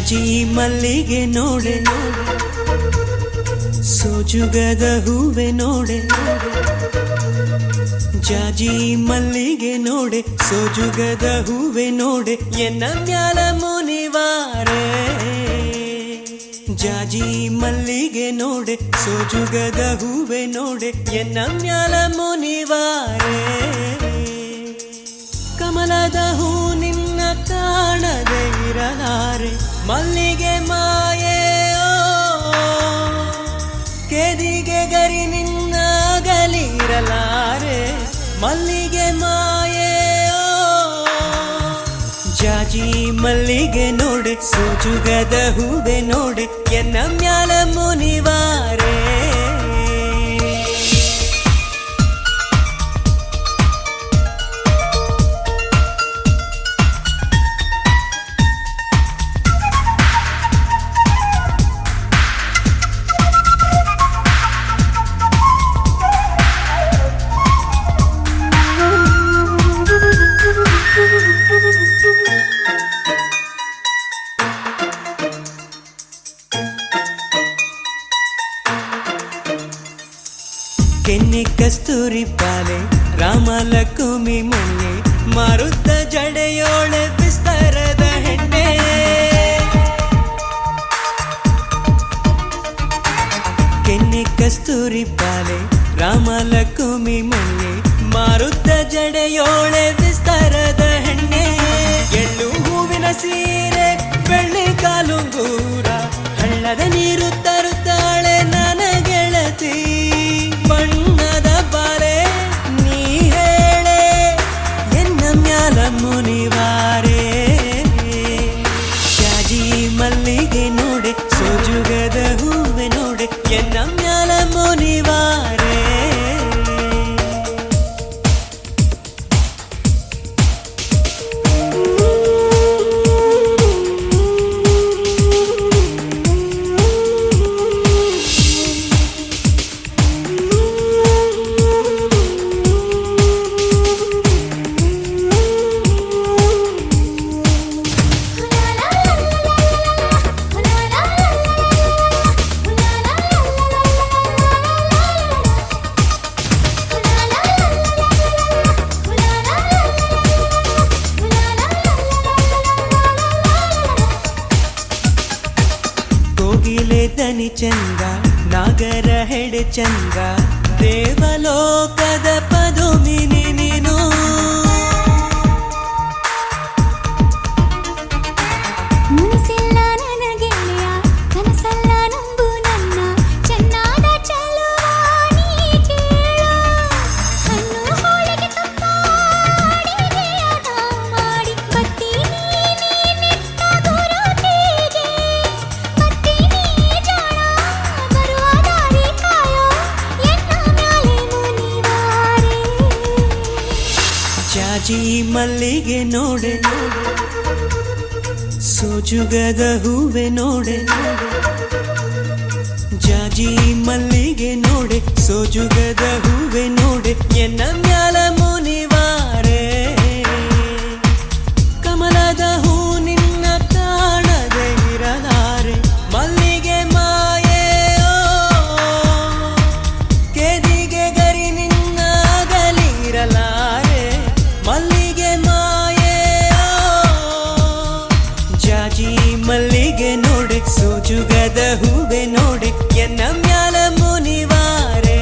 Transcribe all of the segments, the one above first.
ಜಾಜಿ ಮಲ್ಲಿಗೆ ನೋಡೆ ಸೋಜುಗದ ಹೂವೆ ನೋಡೆ ಜಾಜಿ ಮಲ್ಲಿಗೆ ನೋಡೆ ಸೋಜುಗದ ಹೂವೆ ನೋಡೆ ಎನ್ನ ಮ್ಯಾಲ ಮುನಿವಾರೆ ಜಾಜಿ ಮಲ್ಲಿಗೆ ನೋಡೆ ಸೋಜುಗದ ಹೂವೆ ನೋಡೆ ಎನ್ನ ಮ್ಯಾಲ ಮುನಿವಾರೆ ಕಮಲದ ಹೂ ನಿನ್ನ ಕಾಣದೆ ಇರಲಾರೆ ಮಲ್ಲಿಗೆ ಮಾಯೆ ಕೆದಿಗೆ ಗರಿ ನಿನ್ನ ಅಗಲಿರಲಾರೆ ಮಲ್ಲಿಗೆ ಮಾಯೆ ಜಾಜಿ ಮಲ್ಲಿಗೆ ನೋಡೆ ಸೋಜುಗದ ಹೂವೆ ನೋಡೆ ಎನ್ನ ಮ್ಯಾಲ ಮುನಿವಾರೆ ಕೆನ್ನೆ ಕಸ್ತೂರಿ ಪಾಲೆ ರಾಮಲಕ್ಷ್ಮಿ ಮಣ್ಣೆ ಮಾರುತ್ತ ಜಡೆಯೋಳೆ ವಿಸ್ತಾರದ ಹೆಣ್ಣೆ ಕೆನ್ನೆ ಕಸ್ತೂರಿ ಪಾಲೆ ರಾಮಲಕ್ಷ್ಮಿ ಮಣ್ಣೆ ಮಾರುತ್ತ ಜಡೆಯೋಳೆ ವಿಸ್ತಾರದ ಹೆಣ್ಣೆ ಎಳ್ಳು ಹೂವಿನ ಸೀರೆ ಬೆಳ್ಳಿ ಕಾಲುಂಗೂರ ಹಳ್ಳದ ನೀರು ತರುತ್ತಾಳೆ ನನ್ನ ಗೆಳತಿ ಬಣ್ಣದ ಬಾಲೆ ನೀ ಹೇಳೆ ಎನ್ನ ಮ್ಯಾಲ ಮುನಿವಾರೆ ಜಾಜಿ ಮಲ್ಲಿಗೆ ನೋಡೆ ಸೋಜುಗದ ಹೂವೆ ನೋಡೆ ಎನ್ನ ಮ್ಯಾಲ ಮುನಿವಾರೆ ಕೋಗಿಲೆ ದನಿ ಚಂದ ನಾಗರ ಹೆಡೆ ಚಂದ ದೇವಲೋಕದ ಪದುಮಿನಿ ನೀನು ಮುನಿಸಿಲ್ಲ ನನಗೆಳೆಯ ಕನಸಲ್ಲ ನಂಬು ನನ್ನ ಚೆನ್ನಾದ ಚಲುವಾನಿ ಕೇಳು ಹಣ್ಣು ಹೋಳಿಗೆ ತುಪ್ಪ ಅಡಿಗೆಯದ ಮಾಡಿ ಬತ್ತಿ ನೀನಿಟ್ಟ ಗುರುತಿಗೆ ಬತ್ತಿ ನೀ ಜಾಣ ಬರುವ ದಾರಿ ಕಾಯೋ ಎನ್ನ ಮ್ಯಾಲೆ ಮುನಿವಾರೆ ಜಾಜಿ ಮಲ್ಲಿಗೆ ನೋಡೆ ಸೋಜುಗದ ಹೂವೆ ನೋಡೆ ಜಾಜಿ ಮಲ್ಲಿಗೆ ನೋಡೆ ಸೋಜುಗದ ಹೂವೆ ನೋಡೆ ಎನ್ನ ಮ್ಯಾಲ ಮುನಿವಾರೆ ಕಮಲದ ಹೂ ನಿನ್ನ ಕಾಣದೆ ಇರಲಾರೆ ಮಲ್ಲಿಗೆ ಮಾಯೆ ಕೆದಿಗೆ ಗರಿ ನಿನ್ನ ಅಗಲಿರಲಾರೆ ಮಲ್ಲಿಗೆ ಮಾಯೆ ಜಾಜಿ ಮಲ್ಲಿಗೆ ನೋಡೆ ಸೋಜುಗದ ಹೂವೆ ನೋಡೆ ಎನ್ನ ಮ್ಯಾಲ ಮುನಿವಾರೆ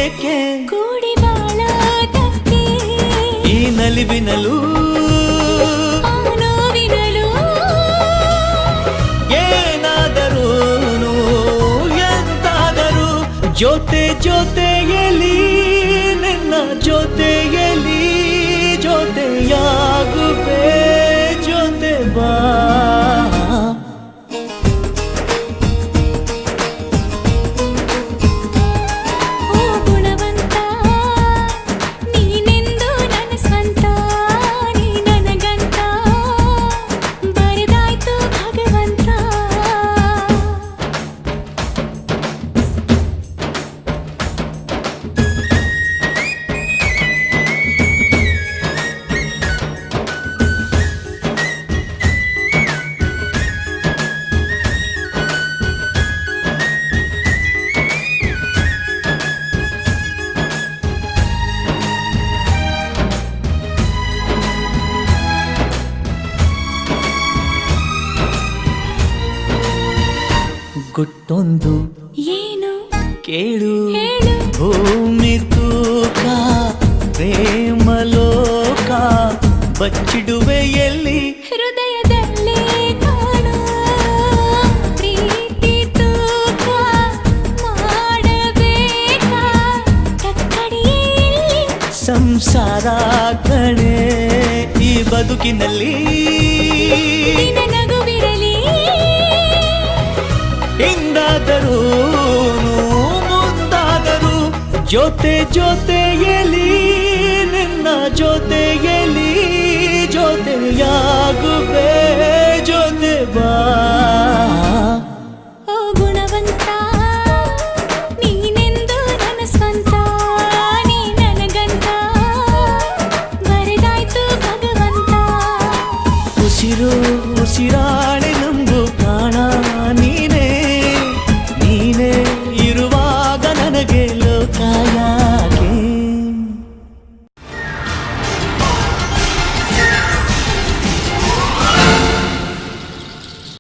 ಏಕೆ ಕೂಡಿ ಬಾಳೋದಕ್ಕೆ ಈ ನಲಿವಿನಲು ಆ ನೋವಿನಲು ಏನಾದರೂ ಎಂತಾದರೂ ಜೊತೆಯಲ್ಲಿ ನಿನ್ನ ಜೊತೆಯಲ್ಲಿ ಜೊತೆಯಾಗುವೆ ಜೊತೆ ಬಾ ಓ ಗುಣವಂತ ನೀನೆಂದು ನನ್ನ ಸ್ವಂತ ನೀ ನನಗಂತ ಬರೆದಾಯ್ತು ಭಗವಂತ ಗುಟ್ಟೊಂದು ಏನು ಕೇಳು ಹೇಳು ಭೂಮಿ ತೂಕ ಪ್ರೇಮಲೋಕ ಬಚ್ಚಿಡುವೆ ಎಲ್ಲಿ ಹೃದಯದಲ್ಲೇ ಕಾಣು ಪ್ರೀತಿ ತೂಕ ಮಾಡಬೇಕಾ ಕಕ್ಕಡಿಯಲ್ಲಿ ಸಂಸಾರ ಕಣೆ ಈ ಬದುಕಿನಲ್ಲಿ ನಿನ್ನ ನಗುವಿರಲಿ ಹಿಂದಾದರೂ ಮುಂದಾದರೂ ಜೊತೆಯಲ್ಲಿ ನಿನ್ನ ಜೊತೆಯಲ್ಲಿ ಜೊತೆಯಾಗುವೆ ಜೊತೆ ಬಾ ಓ ಗುಣವಂತ ನೀನೆಂದು ನನ್ನ ಸ್ವಂತ ನೀ ನನಗಂತ ಬರೆದಾಯ್ತು ಭಗವಂತ ಉಸಿರಾಡುವಾಗ